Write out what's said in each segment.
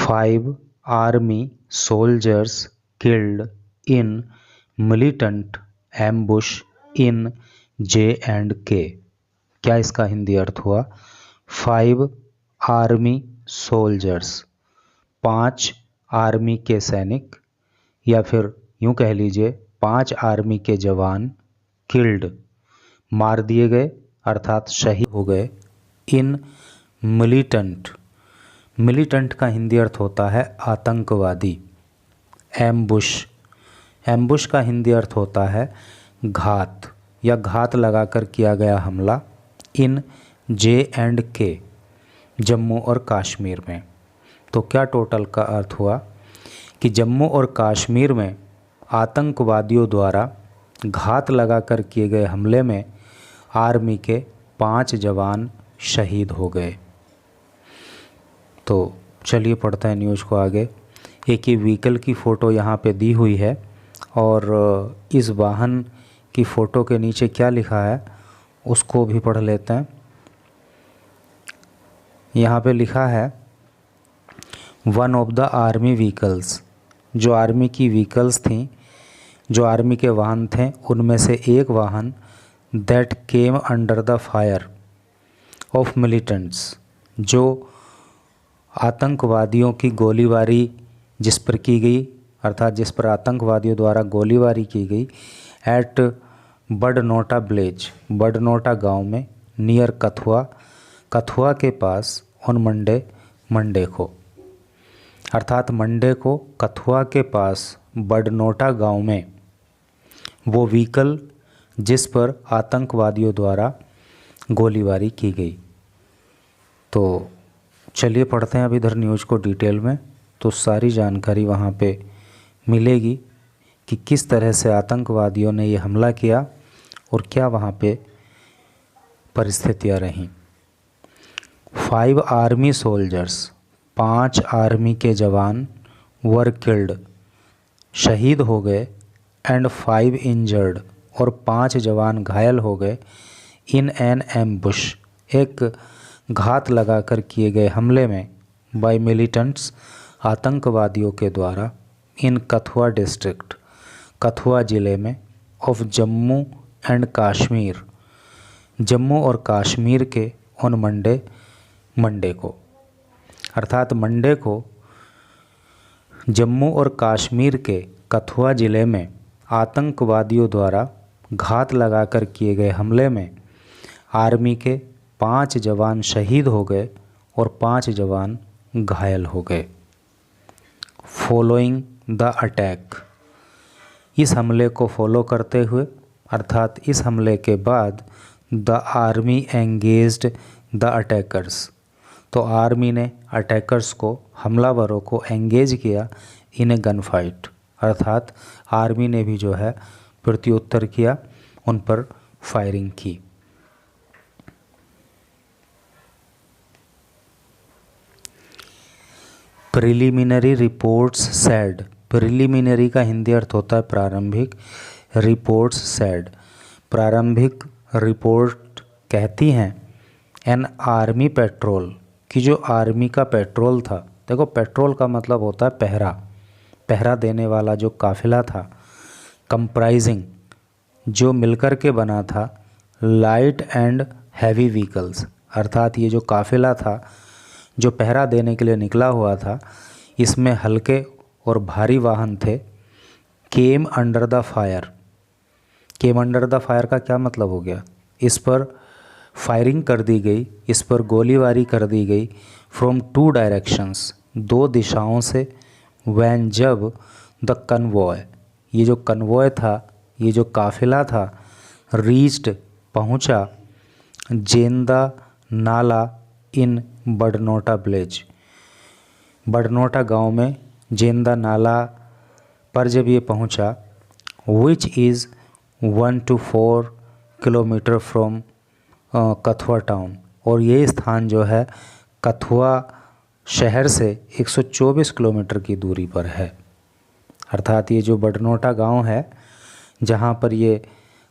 5 army soldiers killed in militant ambush in J&K। क्या इसका हिंदी अर्थ हुआ? 5 आर्मी सोल्जर्स, 5 आर्मी के सैनिक, या फिर यूं कह लीजिए 5 आर्मी के जवान किल्ड मार दिए गए अर्थात शहीद हो गए इन मिलिटेंट। मिलिटेंट का हिंदी अर्थ होता है आतंकवादी। एम्बुश, एम्बुश का हिंदी अर्थ होता है घात या घात लगाकर किया गया हमला इन J&K, जम्मू और कश्मीर में। तो क्या टोटल का अर्थ हुआ कि जम्मू और कश्मीर में आतंकवादियों द्वारा घात लगाकर किए गए हमले में आर्मी के 5 जवान शहीद हो गए। तो चलिए पढ़ते हैं न्यूज़ को आगे। एक ये व्हीकल की फ़ोटो यहाँ पे दी हुई है और इस वाहन की फ़ोटो के नीचे क्या लिखा है उसको भी पढ़ लेते हैं। यहाँ पे लिखा है one of the army vehicles. जो आर्मी की व्हीकल्स थी, जो आर्मी के वाहन थे, उनमें से एक वाहन that came under the fire of militants, जो आतंकवादियों की गोलीबारी जिस पर की गई अर्थात जिस पर आतंकवादियों द्वारा गोलीबारी की गई एट बडनोटा विलेज, बडनोटा गांव में, नियर कथुआ, कथुआ के पास, ऑन मंडे, मंडे को, अर्थात मंडे को कथुआ के पास बडनोटा गांव में वो व्हीकल जिस पर आतंकवादियों द्वारा गोलीबारी की गई। तो चलिए पढ़ते हैं अब इधर न्यूज़ को डिटेल में। तो सारी जानकारी वहाँ पे मिलेगी कि किस तरह से आतंकवादियों ने ये हमला किया और क्या वहाँ पे परिस्थितियाँ रहीं। 5 आर्मी सोल्जर्स, 5 आर्मी के जवान वर किल्ड शहीद हो गए एंड 5 इंजर्ड और 5 जवान घायल हो गए इन एन एम्बुश, एक घात लगाकर किए गए हमले में, बाय मिलिटेंट्स, आतंकवादियों के द्वारा, इन कथुआ डिस्ट्रिक्ट, कथुआ ज़िले में, ऑफ जम्मू एंड कश्मीर, जम्मू और कश्मीर के, ऑन मंडे, मंडे को, अर्थात मंडे को जम्मू और कश्मीर के कथुआ ज़िले में आतंकवादियों द्वारा घात लगाकर किए गए हमले में आर्मी के 5 जवान शहीद हो गए और 5 जवान घायल हो गए। फॉलोइंग द अटैक, इस हमले को फॉलो करते हुए अर्थात इस हमले के बाद the army engaged the attackers, तो आर्मी ने अटैकर्स को, हमलावरों को एंगेज किया इन ए गन फाइट, अर्थात आर्मी ने भी जो है प्रत्युत्तर किया, उन पर फायरिंग की। प्रिलिमिनरी रिपोर्ट्स सैड, प्रिलिमिनरी का हिंदी अर्थ होता है प्रारंभिक, रिपोर्ट्स सैड, प्रारंभिक रिपोर्ट कहती हैं एन आर्मी पेट्रोल, कि जो आर्मी का पेट्रोल था, देखो पेट्रोल का मतलब होता है पहरा, पहरा देने वाला जो काफिला था, कंप्राइजिंग, जो मिलकर के बना था, लाइट एंड हैवी व्हीकल्स, अर्थात ये जो काफिला था जो पहरा देने के लिए निकला हुआ था, इसमें हल्के और भारी वाहन थे। Came under the fire, came under the fire का क्या मतलब हो गया? इस पर फायरिंग कर दी गई, इस पर गोलीबारी कर दी गई फ्रॉम 2 डायरेक्शंस, 2 दिशाओं से, वैन जब द कन्वॉय, ये जो कन्वॉय था, ये जो काफिला था, रीच्ड पहुंचा, जेंदा नाला इन बडनोटा विलेज, बडनोटा गांव में जेंदा नाला पर जब ये पहुंचा, which is 1 to 4 kilometre from Kathua town, और ये स्थान जो है कथुआ शहर से 124 किलोमीटर की दूरी पर है। अर्थात ये जो बडनोटा गांव है जहां पर ये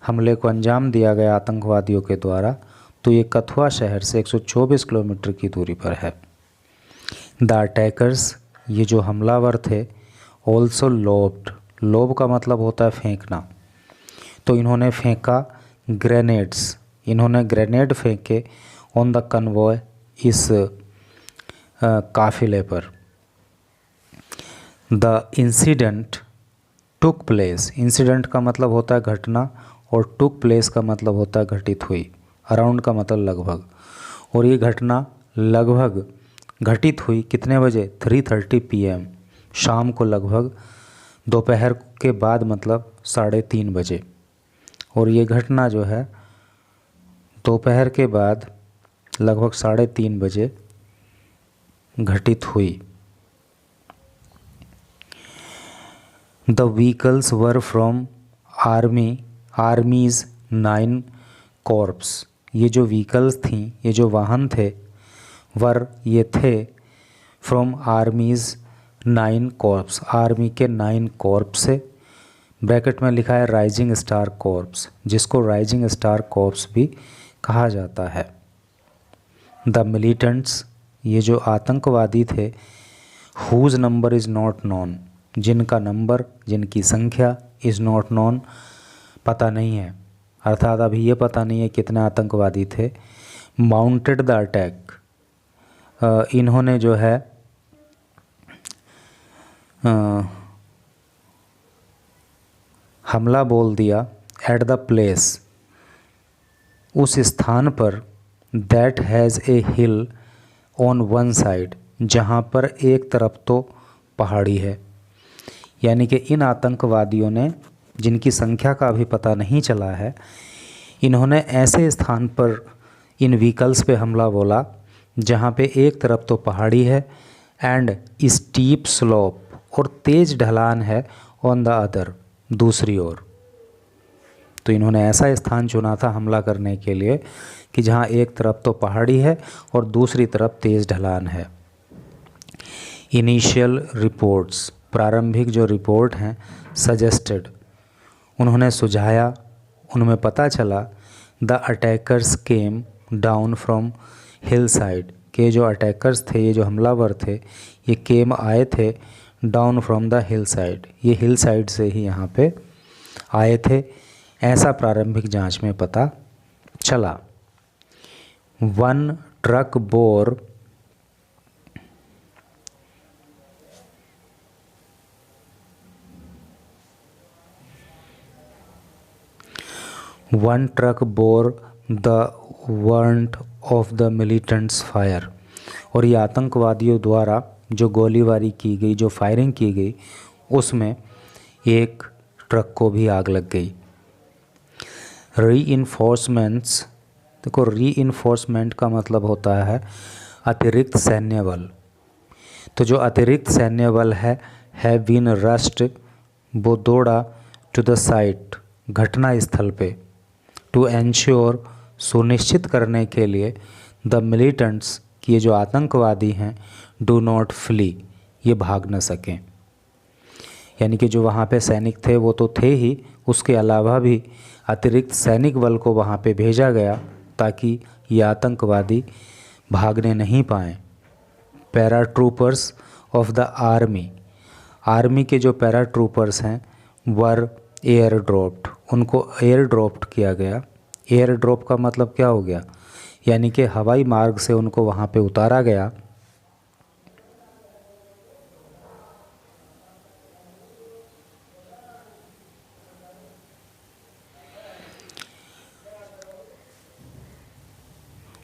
हमले को अंजाम दिया गया आतंकवादियों के द्वारा, तो ये कथुआ शहर से 124 किलोमीटर की दूरी पर है। द अटैकर्स ये जो हमलावर थे, ऑल्सो लोब्ड, लोब का मतलब होता है फेंकना, तो इन्होंने फेंका ग्रेनेड्स, इन्होंने ग्रेनेड फेंके ऑन द कन्वॉय, इस काफिले पर। The incident took place, incident का मतलब होता है घटना और टुक प्लेस का मतलब होता है घटित हुई, अराउंड का मतलब लगभग, और ये घटना लगभग घटित हुई कितने बजे? 3:30 PM, शाम को लगभग, दोपहर के बाद मतलब 3:30 बजे, और ये घटना जो है दोपहर के बाद लगभग 3:30 बजे घटित हुई। The vehicles were from armies 9 corps, ये जो व्हीकल्स थी, ये जो वाहन थे, वर ये थे फ्रॉम आर्मीज़ 9 कॉर्प्स, आर्मी के 9 कॉर्प्स से, ब्रैकेट में लिखा है राइजिंग स्टार कॉर्प्स, जिसको राइजिंग स्टार कॉर्प्स भी कहा जाता है। द मिलिटेंट्स, ये जो आतंकवादी थे, whose number is not known, जिनका नंबर, जिनकी संख्या इज़ नॉट नोन, पता नहीं है, अर्थात अभी ये पता नहीं है कितने आतंकवादी थे। माउंटेड द अटैक, इन्होंने जो है हमला बोल दिया, एट द प्लेस, उस स्थान पर, that has a hill on one side, जहाँ पर एक तरफ तो पहाड़ी है। यानी कि इन आतंकवादियों ने, जिनकी संख्या का अभी पता नहीं चला है, इन्होंने ऐसे स्थान पर इन व्हीकल्स पे हमला बोला जहाँ पे एक तरफ तो पहाड़ी है एंड स्टीप स्लोप, और तेज ढलान है, ऑन द अदर, दूसरी ओर। तो इन्होंने ऐसा स्थान चुना था हमला करने के लिए कि जहाँ एक तरफ तो पहाड़ी है और दूसरी तरफ तेज ढलान है। इनिशियल रिपोर्ट्स, प्रारंभिक जो रिपोर्ट हैं, सजेस्टेड, उन्होंने सुझाया, उनमें पता चला, the attackers came down from hill side, के जो अटैकर्स थे, ये जो हमलावर थे, ये केम आए थे down from the hill side, ये हिल साइड से ही यहाँ पे आए थे, ऐसा प्रारंभिक जांच में पता चला। 1 truck bore the weren't of the militants fire, और ये आतंकवादियों द्वारा जो गोलीबारी की गई, जो फायरिंग की गई, उसमें एक ट्रक को भी आग लग गई। रीइंफोर्समेंट्स, देखो रीइंफोर्समेंट का मतलब होता है अतिरिक्त सैन्य बल, तो जो अतिरिक्त सैन्य बल है बीन रश्ड, वो दौड़ा टू द साइट, घटना स्थल पे, टू एंश्योर, सुनिश्चित करने के लिए, द मिलिटेंट्स, कि ये जो आतंकवादी हैं, डू नॉट फ्ली, ये भाग न सकें। यानी कि जो वहाँ पे सैनिक थे वो तो थे ही, उसके अलावा भी अतिरिक्त सैनिक बल को वहाँ पे भेजा गया ताकि ये आतंकवादी भागने नहीं पाएँ। Paratroopers of the army, army के जो पैराट्रूपर्स हैं, वर एयर ड्रॉप्ड, उनको एयर ड्रॉप्ड किया गया। एयर ड्रॉप का मतलब क्या हो गया? यानी कि हवाई मार्ग से उनको वहाँ पे उतारा गया।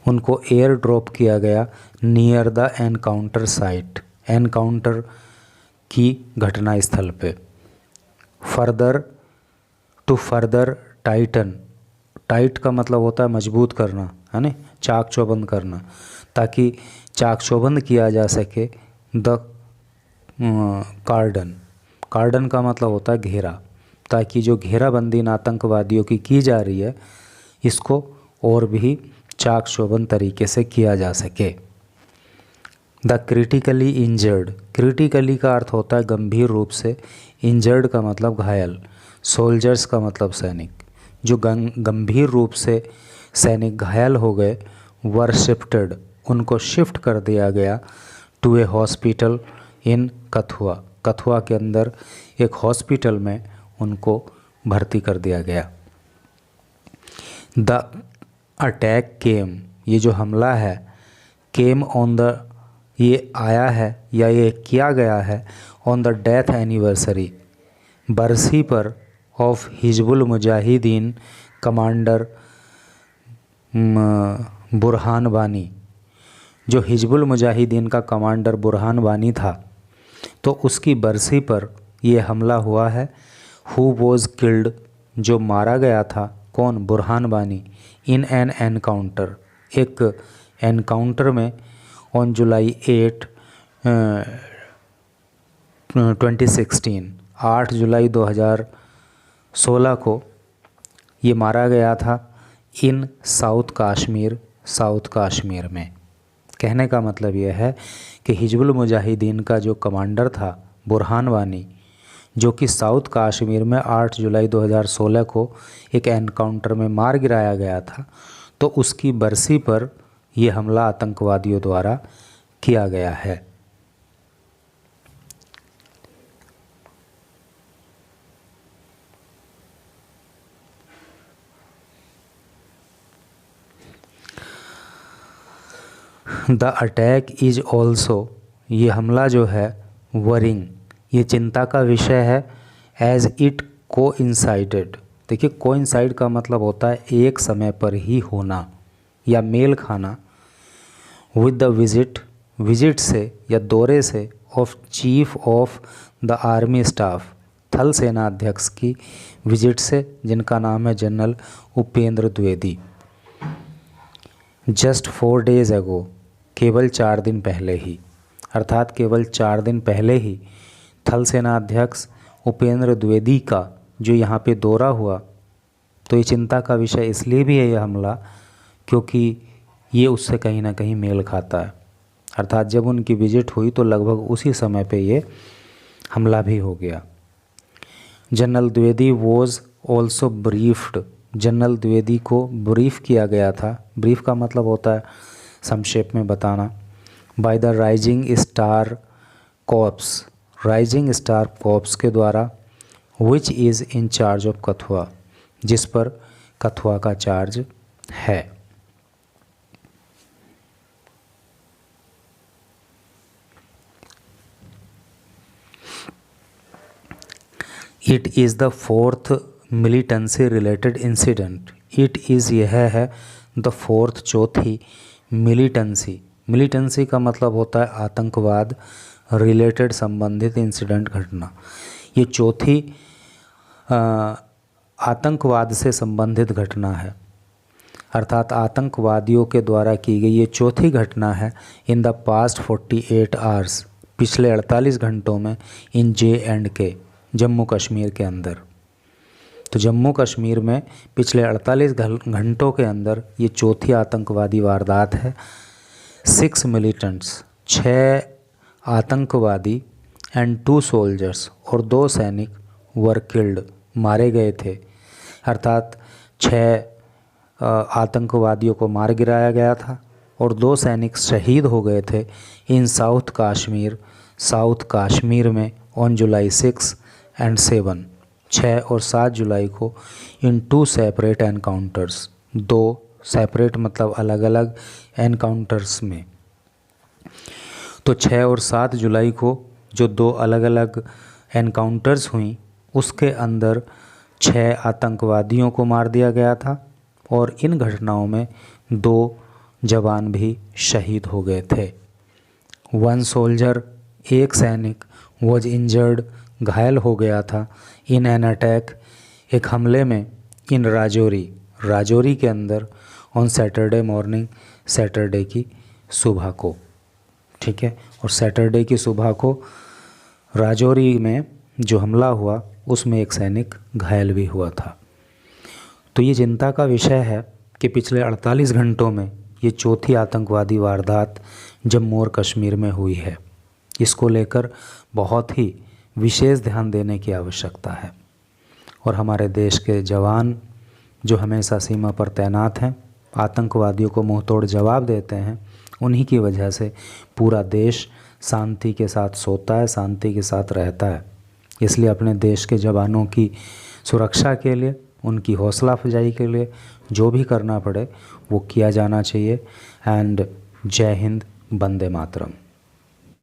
उनको एयर ड्रॉप किया गया near the encounter site, encounter की घटना स्थल पे। फर्दर टाइटन, टाइट का मतलब होता है मजबूत करना, है ना, चाक चौबंद करना, ताकि चाक चौबंद किया जा सके द कार्डन, कार्डन का मतलब होता है घेरा, ताकि जो घेराबंदी इन आतंकवादियों की जा रही है, इसको और भी चाक चौबंद तरीके से किया जा सके। द क्रिटिकली इंजर्ड, क्रिटिकली का अर्थ होता है गंभीर रूप से, इंजर्ड का मतलब घायल, सोल्जर्स का मतलब सैनिक, जो गंभीर रूप से सैनिक घायल हो गए, वर शिफ्टेड, उनको शिफ्ट कर दिया गया टू ए हॉस्पिटल, इन कथुआ, कथुआ के अंदर एक हॉस्पिटल में उनको भर्ती कर दिया गया। द अटैक केम, ये जो हमला है, केम ऑन द, ये आया है या ये किया गया है ऑन द डेथ एनिवर्सरी, बरसी पर ऑफ हिजबुल मुजाहिदीन कमांडर बुरहान वानी, जो हिजबुल मुजाहिदीन का कमांडर बुरहान वानी था, तो उसकी बरसी पर यह हमला हुआ है। हु वॉज किल्ड, जो मारा गया था, कौन, Burhan Wani, in an encounter, एक एनकाउंटर में, ऑन जुलाई 8 2016, 8 जुलाई 2016 को ये मारा गया था। इन साउथ कश्मीर, साउथ कश्मीर में। कहने का मतलब यह है कि हिजबुल मुजाहिदीन का जो कमांडर था बुरहान वानी, जो कि साउथ कश्मीर में 8 जुलाई 2016 को एक एनकाउंटर में मार गिराया गया था, तो उसकी बरसी पर यह हमला आतंकवादियों द्वारा किया गया है। द अटैक इज ऑल्सो, ये हमला जो है, वरिंग, ये चिंता का विषय है। एज इट कोइंसाइडेड, देखिए कोइंसाइड का मतलब होता है एक समय पर ही होना या मेल खाना, विद द विजिट, विजिट से या दौरे से, of chief of the army staff, थल सेना अध्यक्ष की विजिट से, जिनका नाम है general Upendra Dwivedi. Just 4 days ago, केवल 4 दिन पहले ही, अर्थात केवल 4 दिन पहले ही थल सेना अध्यक्ष उपेंद्र द्विवेदी का जो यहाँ पे दौरा हुआ, तो ये चिंता का विषय इसलिए भी है यह हमला क्योंकि ये उससे कहीं ना कहीं मेल खाता है। अर्थात जब उनकी विजिट हुई तो लगभग उसी समय पे ये हमला भी हो गया। General Dwivedi was also briefed, general Dwivedi को ब्रीफ किया गया था। ब्रीफ का मतलब होता है संक्षेप में बताना। By the rising star corps, rising star corps के द्वारा, which is in charge of Kathua, जिस पर कथुआ का चार्ज है। It is the 4th militancy related incident, it is यह है द 4th चौथी मिलिटेंसी, मिलिटेंसी का मतलब होता है आतंकवाद रिलेटेड संबंधित इंसिडेंट घटना। ये चौथी आतंकवाद से संबंधित घटना है, अर्थात आतंकवादियों के द्वारा की गई ये चौथी घटना है इन द पास्ट 48 आवर्स, पिछले 48 घंटों में, इन J&K, जम्मू कश्मीर के अंदर। तो जम्मू कश्मीर में पिछले 48 घंटों के अंदर ये चौथी आतंकवादी वारदात है। 6 मिलिटेंट्स, 6 आतंकवादी एंड 2 सोल्जर्स, और 2 सैनिक वर किल्ड, मारे गए थे। अर्थात 6 आतंकवादियों को मार गिराया गया था और 2 सैनिक शहीद हो गए थे इन साउथ कश्मीर, साउथ कश्मीर में, ऑन जुलाई 6 एंड 7, 6 और 7 जुलाई को, इन 2 सेपरेट एनकाउंटर्स, 2 सेपरेट मतलब अलग अलग एनकाउंटर्स में। तो 6 और 7 जुलाई को जो 2 अलग अलग एनकाउंटर्स हुई उसके अंदर 6 आतंकवादियों को मार दिया गया था और इन घटनाओं में 2 जवान भी शहीद हो गए थे। 1 सोल्जर, एक सैनिक, वॉज इंजर्ड, घायल हो गया था, इन एन अटैक, एक हमले में, इन राजौरी, राजौरी के अंदर, ऑन सैटरडे मॉर्निंग, सैटरडे की सुबह को। ठीक है, और सैटरडे की सुबह को राजौरी में जो हमला हुआ उसमें एक सैनिक घायल भी हुआ था। तो ये चिंता का विषय है कि पिछले 48 घंटों में ये चौथी आतंकवादी वारदात जम्मू और कश्मीर में हुई है। इसको लेकर बहुत ही विशेष ध्यान देने की आवश्यकता है और हमारे देश के जवान जो हमेशा सीमा पर तैनात हैं, आतंकवादियों को मुंहतोड़ जवाब देते हैं, उन्हीं की वजह से पूरा देश शांति के साथ सोता है, शांति के साथ रहता है। इसलिए अपने देश के जवानों की सुरक्षा के लिए, उनकी हौसला अफजाई के लिए जो भी करना पड़े वो किया जाना चाहिए। एंड जय हिंद, वंदे मातरम।